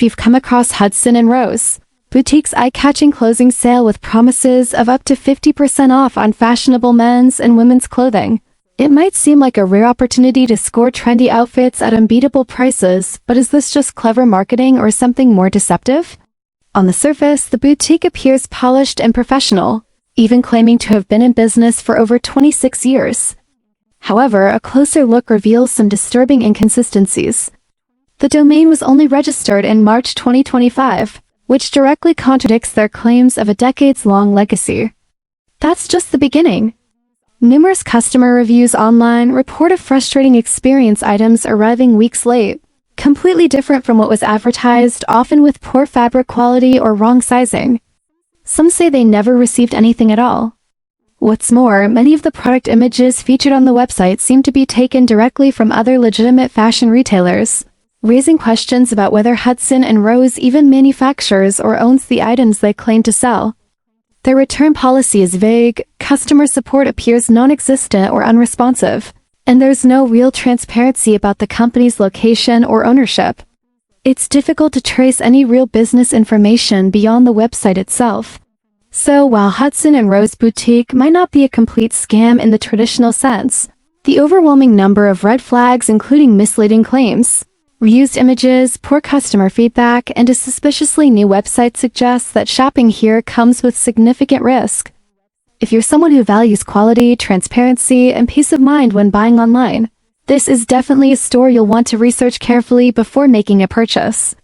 you've come across Hudson Rose Boutique's eye-catching closing sale with promises of up to 50% off on fashionable men's and women's clothing. It might seem like a rare opportunity to score trendy outfits at unbeatable prices, but is this just clever marketing or something more deceptive? On the surface, the boutique appears polished and professional, even claiming to have been in business for over 26 years. However, a closer look reveals some disturbing inconsistencies. The domain was only registered in March 2025, which directly contradicts their claims of a decades-long legacy. That's just the beginning. Numerous customer reviews online report a frustrating experience, items arriving weeks late, completely different from what was advertised, often with poor fabric quality or wrong sizing. Some say they never received anything at all. What's more, many of the product images featured on the website seem to be taken directly from other legitimate fashion retailers, raising questions about whether Hudson Rose even manufactures or owns the items they claim to sell. Their return policy is vague, customer support appears non-existent or unresponsive, and there's no real transparency about the company's location or ownership. It's difficult to trace any real business information beyond the website itself. So while Hudson Rose Boutique might not be a complete scam in the traditional sense, the overwhelming number of red flags, including misleading claims, reused images, poor customer feedback, and a suspiciously new website suggests that shopping here comes with significant risk. If you're someone who values quality, transparency, and peace of mind when buying online, this is definitely a store you'll want to research carefully before making a purchase.